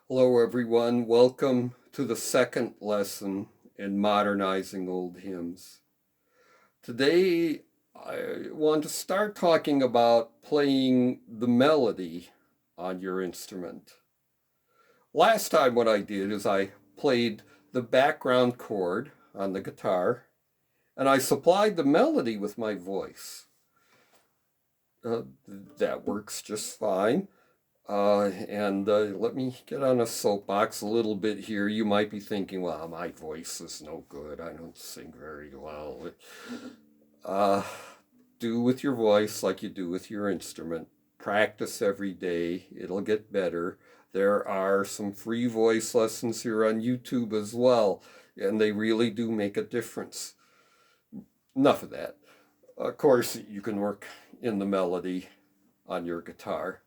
Hello, everyone. Welcome to the second lesson in modernizing old hymns. Today, I want to start talking about playing the melody on your instrument. Last time, what I did is I played the background chord on the guitar and I supplied the melody with my voice. That works just fine. Let me get on a soapbox a little bit here. You might be thinking, well, my voice is no good. I don't sing very well. Uh, do with your voice like you do with your instrument. Practice every day. It'll get better. There are some free voice lessons here on YouTube as well, and they really do make a difference. Enough of that. Of course, you can work in the melody on your guitar.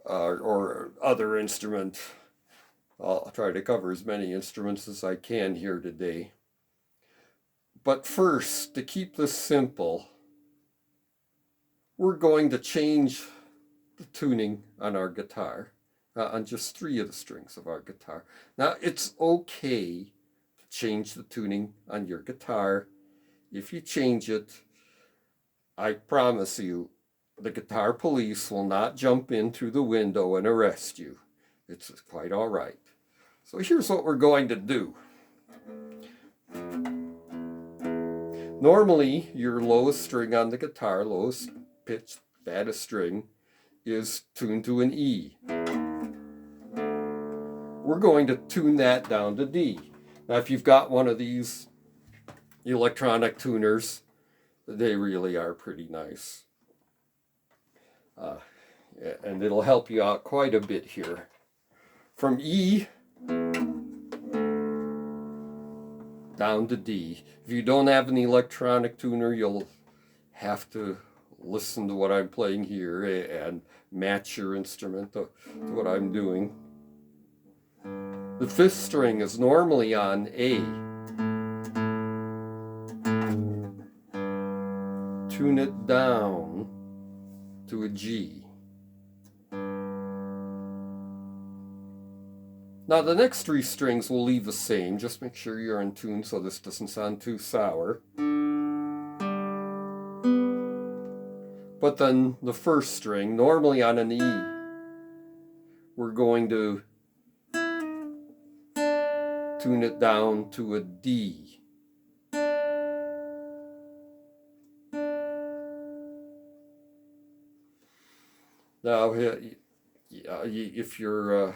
Or other instrument. I'll try to cover as many instruments as I can here today. But first, to keep this simple, we're going to change the tuning on our guitar, on just 3 of the strings of our guitar. Now, it's okay to change the tuning on your guitar. If you change it, I promise you, the guitar police will not jump in through the window and arrest you. It's quite all right. So here's what we're going to do. Normally, your lowest string on the guitar, lowest pitch, fattest string, is tuned to an E. We're going to tune that down to D. Now, if you've got one of these electronic tuners, they really are pretty nice. And it'll help you out quite a bit here. From E down to D. If you don't have an electronic tuner, you'll have to listen to what I'm playing here and match your instrument to what I'm doing. The 5th string is normally on A. Tune it down to a G. Now the next 3 strings will leave the same. Just make sure you're in tune so this doesn't sound too sour. But then the 1st string, normally on an E, we're going to tune it down to a D. Now, if you're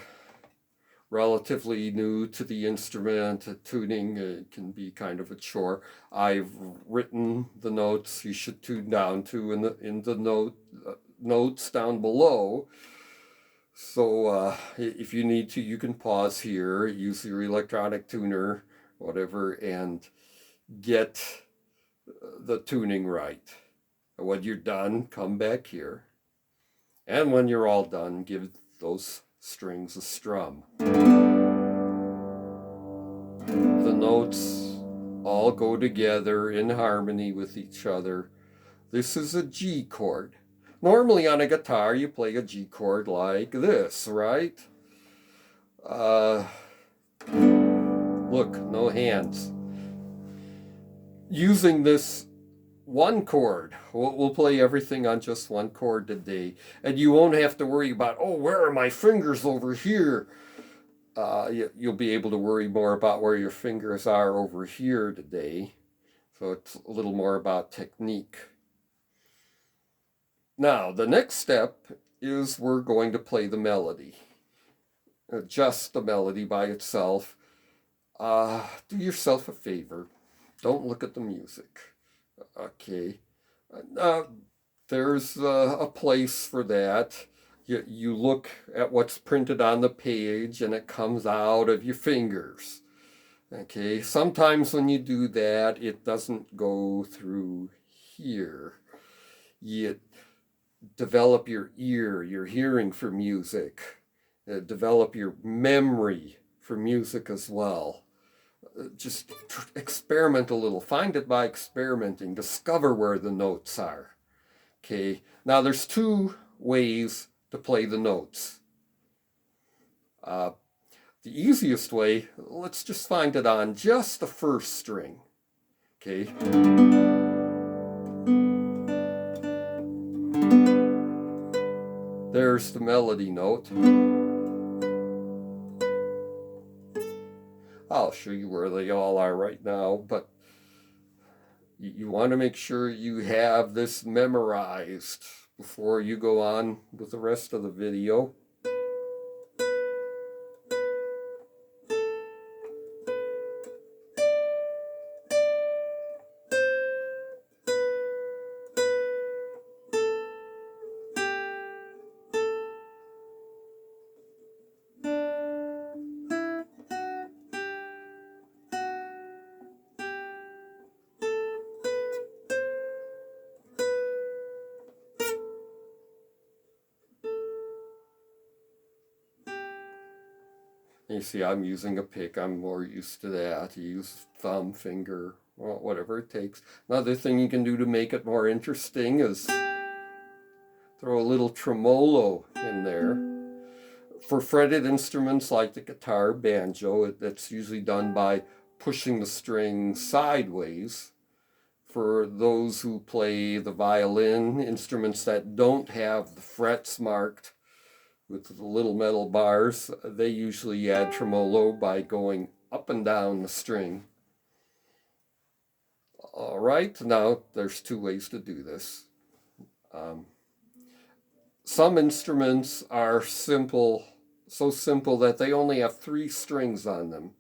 relatively new to the instrument, tuning can be kind of a chore. I've written the notes you should tune down to in the notes down below. So if you need to, you can pause here, use your electronic tuner, whatever, and get the tuning right. And when you're done, come back here. And when you're all done, give those strings a strum. The notes all go together in harmony with each other. This is a G chord. Normally on a guitar, you play a G chord like this, right? Look, no hands. Using this one chord, we'll play everything on just one chord today. And you won't have to worry about, oh, where are my fingers over here? You'll be able to worry more about where your fingers are over here today. So it's a little more about technique. Now, the next step is we're going to play the melody. Just the melody by itself. Do yourself a favor. Don't look at the music. Okay. There's a place for that. You look at what's printed on the page and it comes out of your fingers. Okay, sometimes when you do that, it doesn't go through here. You develop your ear, your hearing for music. Develop your memory for music as well. Just experiment a little. Find it by experimenting. Discover where the notes are. Okay, now there's 2 ways to play the notes. Uh, the easiest way, let's just find it on just the first string. Okay. There's the melody note. I'll show you where they all are right now, but you want to make sure you have this memorized before you go on with the rest of the video. You see, I'm using a pick. I'm more used to that. You use thumb, finger, well, whatever it takes. Another thing you can do to make it more interesting is throw a little tremolo in there. For fretted instruments like the guitar, banjo, that's usually done by pushing the string sideways. For those who play the violin, instruments that don't have the frets marked with the little metal bars, they usually add tremolo by going up and down the string. All right, now there's two ways to do this. Some instruments are simple, so simple that they only have 3 strings on them.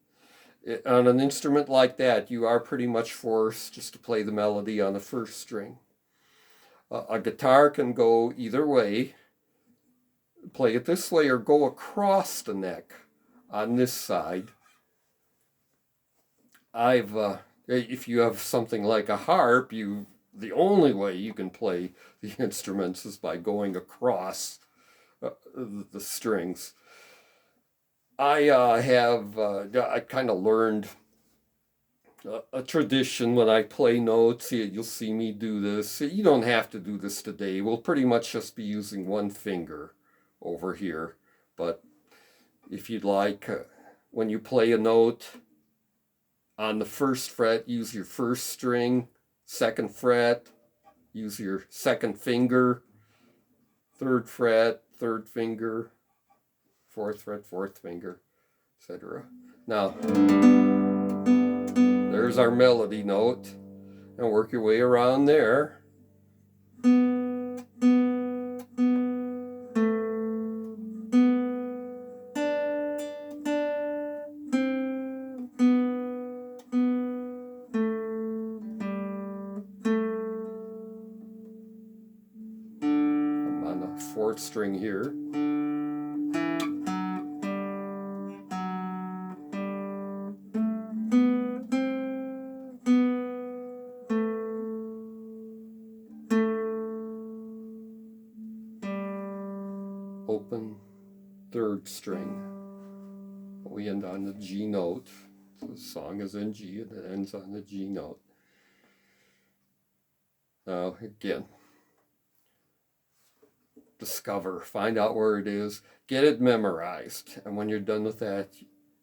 On an instrument like that, you are pretty much forced just to play the melody on the first string. A guitar can go either way. Play it this way or go across the neck on this side. If you have something like a harp, the only way you can play the instruments is by going across the strings. I kind of learned a tradition when I play notes. You'll see me do this. You don't have to do this today. We'll pretty much just be using one finger over here. But if you'd like, when you play a note on the first fret, use your first string. Second fret, use your second finger. Third fret, third finger. Fourth fret, fourth finger, etc. Now, there's our melody note, and work your way around there. I'm on the 4th string here. Open 3rd string. We end on the G note. So the song is in G and it ends on the G note. Now again, discover, find out where it is, get it memorized, and when you're done with that,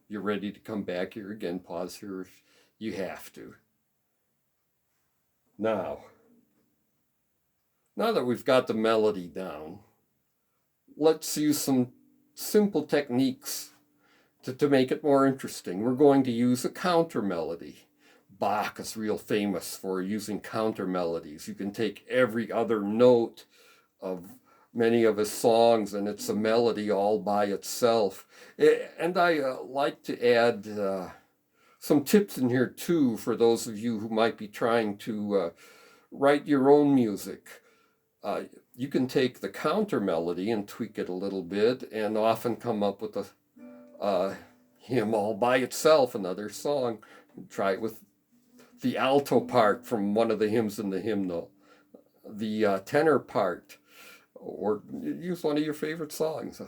you're ready to come back here again. Pause here if you have to. Now that we've got the melody down, let's use some simple techniques to make it more interesting. We're going to use a counter melody. Bach is real famous for using counter melodies. You can take every other note of many of his songs and it's a melody all by itself. And I like to add some tips in here too for those of you who might be trying to write your own music. You can take the counter melody and tweak it a little bit and often come up with a hymn all by itself, another song. Try it with the alto part from one of the hymns in the hymnal, the tenor part, or use one of your favorite songs.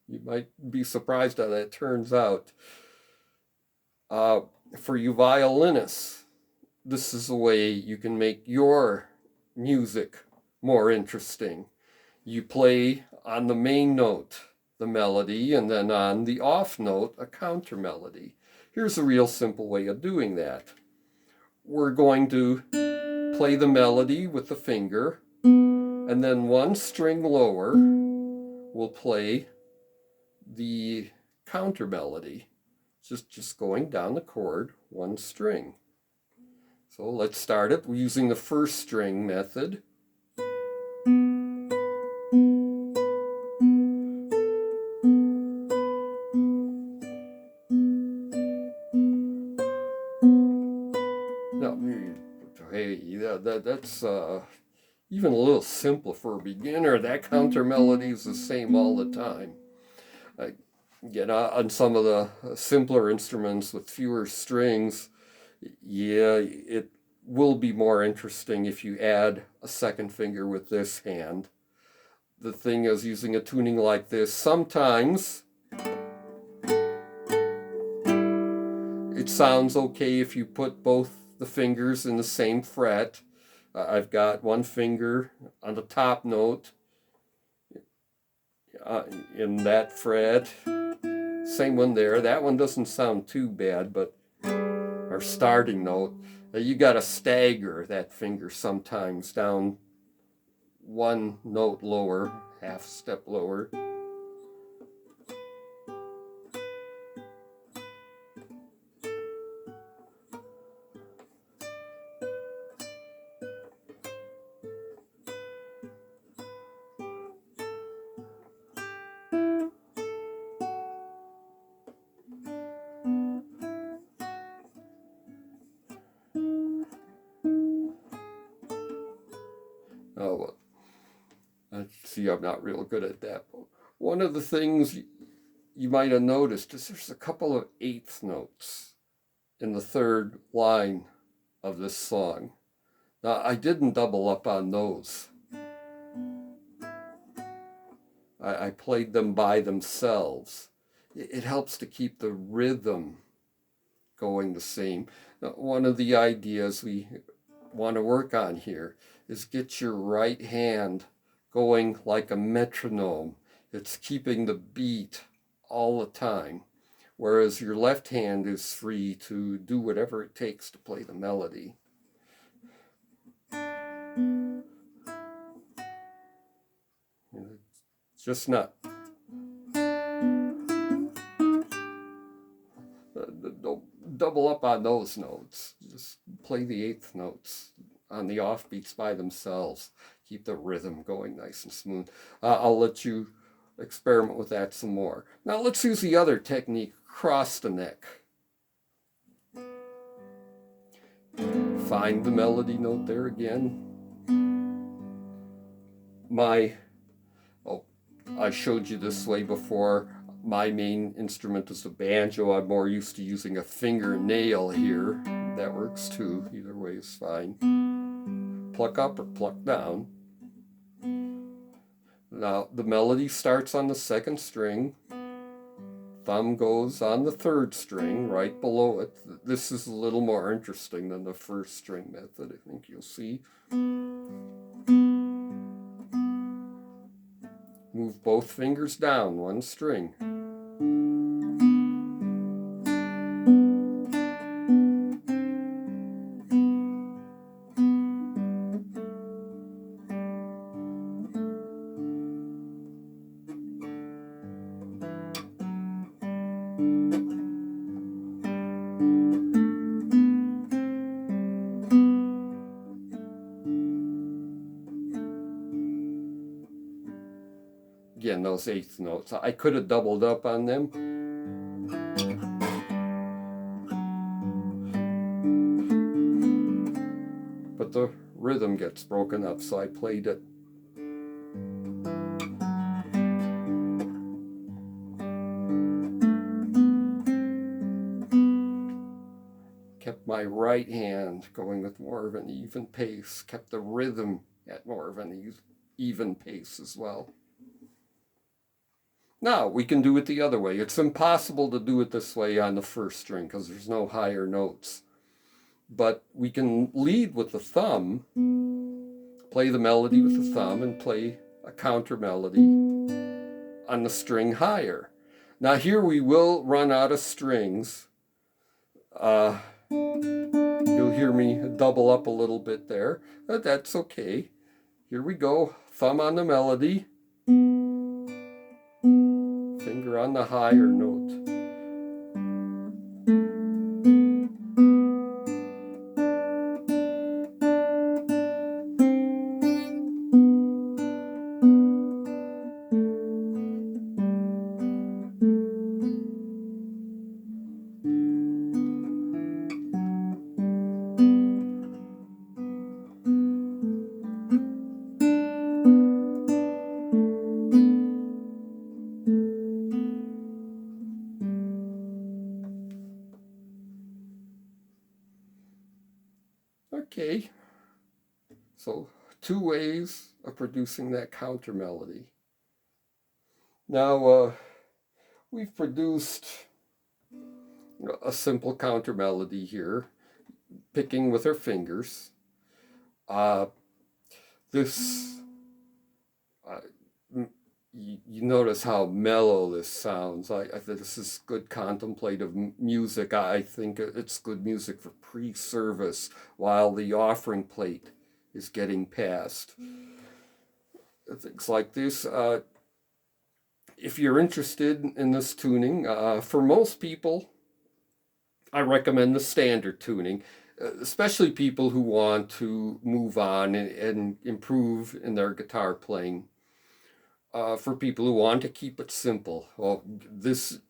You might be surprised how that turns out. For you violinists, this is a way you can make your music more interesting. You play on the main note, the melody, and then on the off note, a counter melody. Here's a real simple way of doing that. We're going to play the melody with the finger, and then one string lower, we'll play the counter melody, just going down the chord, one string. So let's start it using the first string method. Now, hey, that's even a little simple for a beginner. That counter melody is the same all the time. Again, on some of the simpler instruments with fewer strings, yeah, it will be more interesting if you add a second finger with this hand. The thing is, using a tuning like this, sometimes it sounds okay if you put both the fingers in the same fret. I've got one finger on the top note in that fret. Same one there. That one doesn't sound too bad, but our starting note, you got to stagger that finger sometimes down one note lower, half step lower. Oh, well, see, I'm not real good at that. One of the things you might have noticed is there's a couple of eighth notes in the third line of this song. Now, I didn't double up on those. I played them by themselves. It helps to keep the rhythm going the same. Now, one of the ideas we want to work on here is get your right hand going like a metronome. It's keeping the beat all the time, whereas your left hand is free to do whatever it takes to play the melody. It's just not. Don't double up on those notes. Just play the eighth notes on the offbeats by themselves. Keep the rhythm going nice and smooth. I'll let you experiment with that some more. Now let's use the other technique, cross the neck. Find the melody note there again. I showed you this way before. My main instrument is the banjo. I'm more used to using a fingernail here. That works too. Either way is fine. Pluck up or pluck down. Now the melody starts on the second string. Thumb goes on the third string right below it. This is a little more interesting than the first string method, I think you'll see. Move both fingers down one string. Again, those eighth notes. I could have doubled up on them. But the rhythm gets broken up, so I played it. Kept my right hand going with more of an even pace. Kept the rhythm at more of an even pace as well. Now, we can do it the other way. It's impossible to do it this way on the first string because there's no higher notes. But we can lead with the thumb, play the melody with the thumb, and play a counter melody on the string higher. Now here we will run out of strings. You'll hear me double up a little bit there, but that's okay. Here we go. Thumb on the melody, finger on the higher note. Okay, so 2 ways of producing that counter melody. Now, we've produced a simple counter melody here, picking with our fingers. This, you notice how mellow this sounds. I think this is good contemplative music. I think it's good music for pre-service while the offering plate is getting passed. Things like this. If you're interested in this tuning, for most people, I recommend the standard tuning, especially people who want to move on and improve in their guitar playing. For people who want to keep it simple, well, this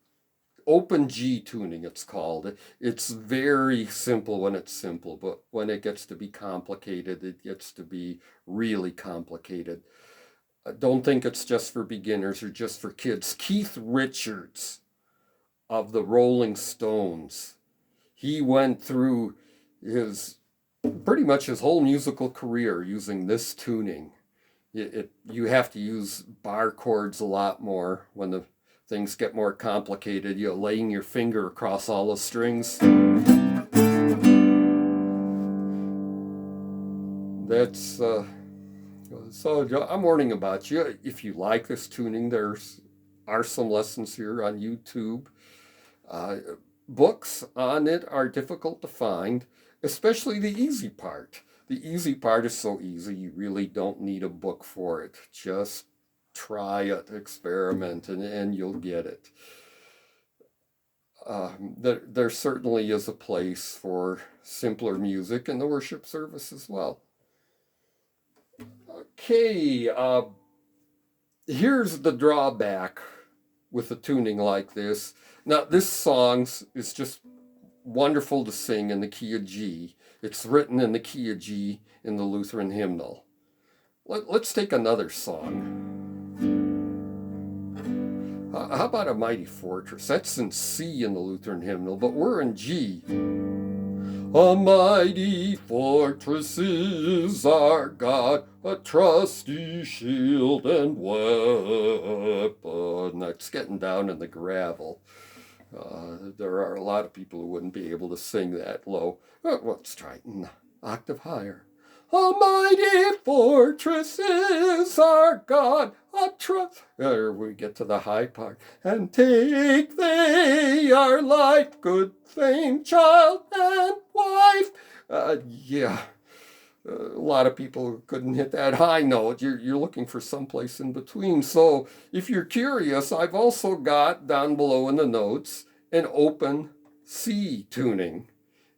open G tuning, it's called. It's very simple when it's simple, but when it gets to be complicated, it gets to be really complicated. Don't think it's just for beginners or just for kids. Keith Richards of the Rolling Stones, he went through pretty much his whole musical career using this tuning. You have to use bar chords a lot more when the things get more complicated. You're laying your finger across all the strings. That's so I'm warning about you. If you like this tuning, there are some lessons here on YouTube. Books on it are difficult to find, especially the easy part. The easy part is so easy, you really don't need a book for it. Just try it, experiment, and you'll get it. There certainly is a place for simpler music in the worship service as well. Okay, here's the drawback with a tuning like this. Now, this song is just wonderful to sing in the key of G. It's written in the key of G in the Lutheran Hymnal. Let's take another song. How about A Mighty Fortress? That's in C in the Lutheran Hymnal, but we're in G. A mighty fortress is our God, a trusty shield and weapon. That's getting down in the gravel. There are a lot of people who wouldn't be able to sing that low. Let's try it an octave higher. A mighty fortress is our God, a trust. There we get to the high part. And take they our life, good fame, child and wife. A lot of people couldn't hit that high note. You're looking for someplace in between. So if you're curious, I've also got down below in the notes an open C tuning.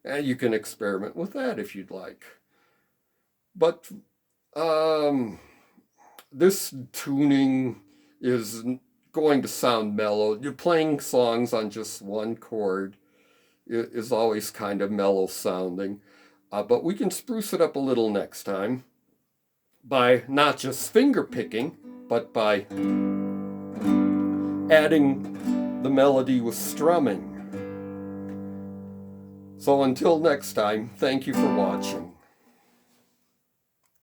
And you can experiment with that if you'd like. But this tuning is going to sound mellow. You're playing songs on just one chord. It is always kind of mellow sounding. But we can spruce it up a little next time by not just finger picking, but by adding the melody with strumming. So until next time, thank you for watching.